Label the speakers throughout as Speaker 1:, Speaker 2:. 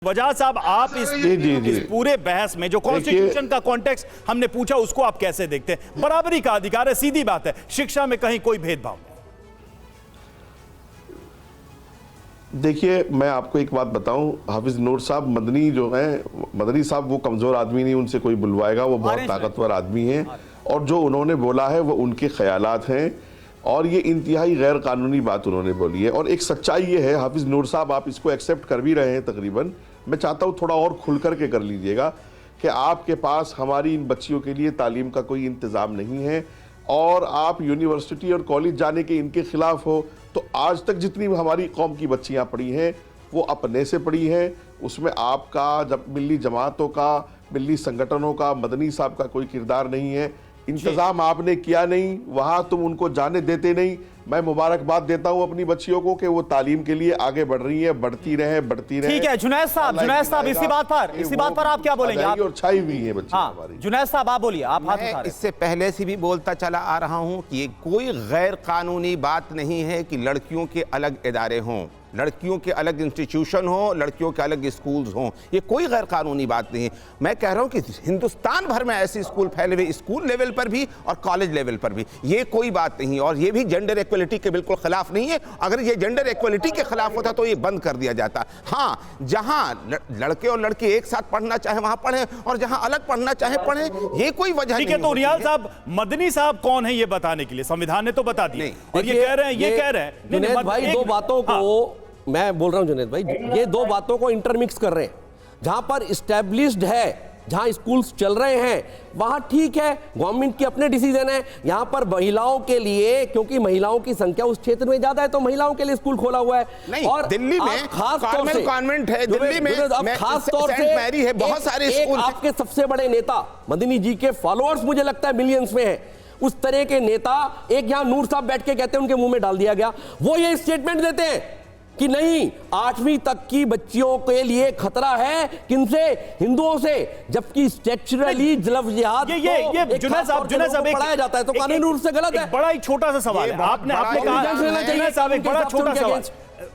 Speaker 1: वजह साहब, आप इस पूरे बहस में जो कॉन्स्टिट्यूशन का कॉन्टेक्स्ट हमने पूछा उसको आप कैसे देखते हैं? बराबरी का अधिकार है, सीधी बात है, शिक्षा में कहीं कोई भेदभाव नहीं।
Speaker 2: देखिए, मैं आपको एक बात बताऊं, हाफिज नूर साहब मदनी जो है, मदनी साहब वो कमजोर आदमी नहीं, उनसे कोई बुलवाएगा, वो बहुत ताकतवर आदमी हैं और जो उन्होंने बोला है वो उनके ख्यालात हैं और ये इंतहाई गैर कानूनी बात उन्होंने बोली है। और एक सच्चाई ये है, हाफिज नूर साहब आप इसको एक्सेप्ट कर भी रहे हैं तकरीबन, मैं चाहता हूँ थोड़ा और खुल कर के कर लीजिएगा कि आपके पास हमारी इन बच्चियों के लिए तालीम का कोई इंतज़ाम नहीं है और आप यूनिवर्सिटी और कॉलेज जाने के इनके खिलाफ हो। तो आज तक जितनी हमारी कौम की बच्चियाँ पढ़ी हैं वो अपने से पढ़ी हैं, उसमें आपका जब मिली जमातों का, मिली संगठनों का, मदनी साहब का कोई किरदार नहीं है। इंतजाम आपने किया नहीं, वहाँ तुम उनको जाने देते नहीं। मैं मुबारकबाद देता हूँ अपनी बच्चियों को कि वो तालीम के लिए आगे बढ़ रही है, बढ़ती रहे, बढ़ती रहे।
Speaker 1: ठीक है जुनैद साहब इसी बात पर आप क्या बोलेंगे? आप और
Speaker 2: छाई हुई है बच्ची हमारी।
Speaker 1: जुनैद साहब आप बोलिए, आप हाथ उठा रहे हैं।
Speaker 3: इससे पहले से भी बोलता चला आ रहा हूँ कि ये कोई गैर कानूनी बात नहीं है कि लड़कियों के अलग इदारे हों, लड़कियों के अलग इंस्टीट्यूशन हो, लड़कियों के अलग स्कूल्स हों, ये कोई गैर कानूनी बात नहीं है। मैं कह रहा हूं कि हिंदुस्तान भर में ऐसे स्कूल फैले हुए, स्कूल लेवल पर भी और कॉलेज लेवल पर भी, ये कोई बात नहीं है। और ये भी जेंडर इक्वलिटी के बिल्कुल खिलाफ नहीं है। अगर ये जेंडर इक्वलिटी के खिलाफ होता तो ये बंद कर दिया जाता। हाँ, जहां लड़के और लड़की एक साथ पढ़ना चाहे वहां पढ़े और जहां अलग पढ़ना चाहे पढ़े, ये कोई वजह नहीं है।
Speaker 1: तो रियाज साहब, मदनी साहब कौन है ये बताने के लिए संविधान ने तो बता दिया और ये कह रहे हैं
Speaker 4: जुनैद भाई दो बातों को मैं बोल रहा हूं, जुनैद भाई ये दो बातों को इंटरमिक्स कर रहे हैं। जहां पर इस्टेब्लिश्ड है, जहां स्कूल्स चल रहे हैं वहां ठीक है, गवर्नमेंट के अपने डिसीजन है। यहां पर महिलाओं के लिए, क्योंकि महिलाओं की संख्या उस क्षेत्र में ज्यादा है तो महिलाओं के लिए स्कूल खोला हुआ है।
Speaker 3: नहीं,
Speaker 4: और
Speaker 3: दिल्ली में
Speaker 4: खास तौर से
Speaker 3: कॉन्वेंट है, दिल्ली में
Speaker 4: खास तौर से
Speaker 3: मैरी है, बहुत सारे स्कूल।
Speaker 4: आपके सबसे बड़े नेता मदनी जी के फॉलोअर्स मुझे लगता है मिलियंस में है। उस तरह के नेता, एक यहां नूर साहब बैठ के कहते हैं उनके मुंह में डाल दिया गया, वो ये स्टेटमेंट देते हैं कि नहीं 8वीं तक की बच्चियों के लिए खतरा है, किनसे? हिंदुओं से, जबकि स्टैच्यूरली जिहाद
Speaker 1: ये जुनैद साहब
Speaker 4: पढ़ाया जाता है तो कानूनी रूप से गलत है।
Speaker 1: बड़ा ही छोटा सा सवाल है, आपने कहा जुनैद साहब एक बड़ा छोटा सवाल,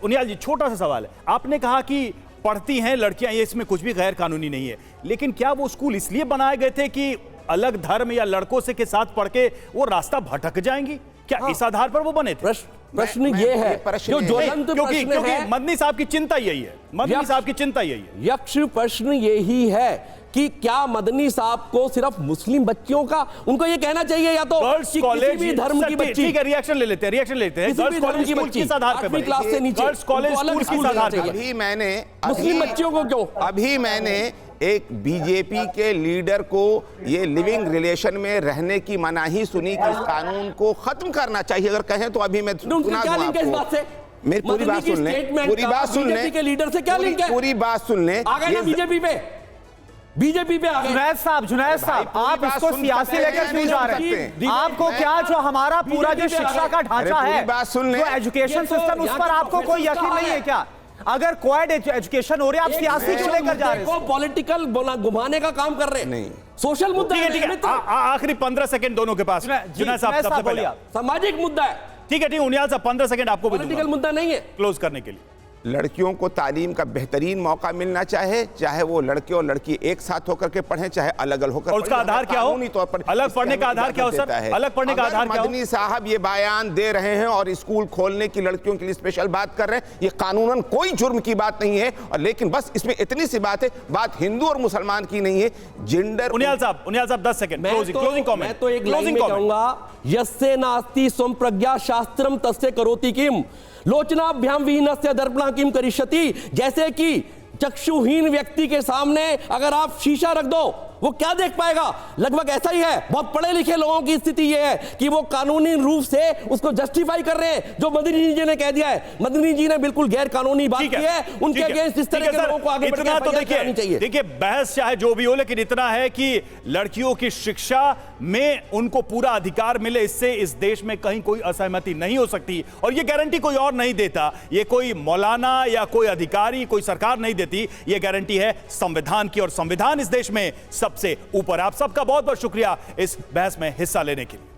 Speaker 1: उनियाल जी छोटा सा सवाल है, आपने कहा कि पढ़ती हैं लड़कियां, ये इसमें कुछ भी गैर कानूनी नहीं है, लेकिन क्या वो स्कूल इसलिए बनाए गए थे कि अलग धर्म या लड़कों से के साथ पढ़ के वो रास्ता भटक जाएंगी? क्या इस आधार पर वो बने थे?
Speaker 4: प्रश्न ये है, जो ज्वलंत प्रश्न है,
Speaker 1: मदनी साहब की चिंता यही है, मदनी साहब की चिंता यही है,
Speaker 4: यक्ष प्रश्न यही है कि क्या मदनी साहब को सिर्फ मुस्लिम बच्चियों का, उनको ये कहना चाहिए या तो
Speaker 1: गर्ल्स कॉलेज
Speaker 4: किसी भी धर्म की बच्ची,
Speaker 1: ठीक है, रिएक्शन ले लेते हैं गर्ल्स कॉलेज स्कूल किस आधार पे,
Speaker 4: क्लास से नीचे
Speaker 1: गर्ल्स कॉलेज स्कूल किस आधार पे?
Speaker 3: अभी मैंने
Speaker 4: मुस्लिम बच्चियों को क्यों?
Speaker 3: अभी मैंने एक बीजेपी के लीडर को ये लिविंग रिलेशन में रहने की मनाही सुनी कि इस कानून को खत्म करना चाहिए। अगर कहें तो अभी मैं सुना दूं, मेरी पूरी बात सुन लें, पूरी बात सुन लें,
Speaker 4: के लीडर से क्या लिंक है?
Speaker 3: पूरी बात सुन लें।
Speaker 4: आ गए ना बीजेपी पे आ गए।
Speaker 1: जुनैद साहब आप इसको सियासी लेकर क्यों जा रहे हैं? आपको क्या जो हमारा पूरा जो शिक्षा का ढांचा है, जो एजुकेशन सिस्टम, उस पर आपको कोई यकीन नहीं है क्या? अगर क्वाड एजुकेशन हो रहा है, आप सियासी क्यों लेकर जा रहे हैं?
Speaker 4: पॉलिटिकल घुमाने का काम कर रहे हैं।
Speaker 3: नहीं,
Speaker 4: सोशल मुद्दा
Speaker 1: है। आखिरी 15 सेकंड दोनों के पास। जुनैद साहब सबसे पहले
Speaker 4: सामाजिक मुद्दा है।
Speaker 1: ठीक है, उनियाल साहब 15 सेकंड आपको भी दूंगा,
Speaker 4: पॉलिटिकल मुद्दा नहीं है
Speaker 1: क्लोज करने के लिए।
Speaker 3: लड़कियों को तालीम का बेहतरीन मौका मिलना चाहे वो लड़के और लड़की एक साथ होकर के पढ़ें, चाहे अलग अलग होकर।
Speaker 1: और उसका आधार क्या हो?
Speaker 3: तौर पर
Speaker 1: अलग पढ़ने का आधार क्या हो सर? अलग पढ़ने का आधार क्या हो?
Speaker 3: मदनी साहब ये बयान दे रहे हैं और स्कूल खोलने की लड़कियों के लिए स्पेशल बात कर रहे हैं, ये कानूनन कोई जुर्म की बात नहीं है। और लेकिन बस इसमें इतनी सी बात है, बात हिंदू और मुसलमान की नहीं है, जेंडर।
Speaker 1: उनियाल साहब 10 सेकंड क्लोजिंग कमेंट।
Speaker 4: मैं तो एक लाइन में कहूंगा, यस्य नास्ति स्वप्रज्ञा शास्त्रम तस्य करोति किम, लोचनाभ्याम विहीनस्य दर्पणा किम करिष्यति। जैसे कि चक्षुहीन व्यक्ति के सामने अगर आप शीशा रख दो, वो क्या देख पाएगा? लगभग ऐसा ही है। बहुत पढ़े लिखे लोगों की स्थिति यह है कि वो कानूनी रूप से उसको जस्टिफाई कर रहे हैं, जो मदनी जी ने कह दिया है। मदनी जी ने बिल्कुल गैर कानूनी बात की है, उनके अगेंस्ट इस तरह के लोगों को आगे बढ़ना तो
Speaker 1: देखिए बहस चाहे जो भी हो, लेकिन इतना है कि लड़कियों की शिक्षा में उनको पूरा अधिकार मिले, इससे इस देश में कहीं कोई असहमति नहीं हो सकती। और ये गारंटी कोई और नहीं देता, ये कोई मौलाना या कोई अधिकारी, कोई सरकार नहीं देती, ये गारंटी है संविधान की, और संविधान इस देश में सबसे ऊपर। आप सबका बहुत बहुत शुक्रिया इस बहस में हिस्सा लेने के लिए।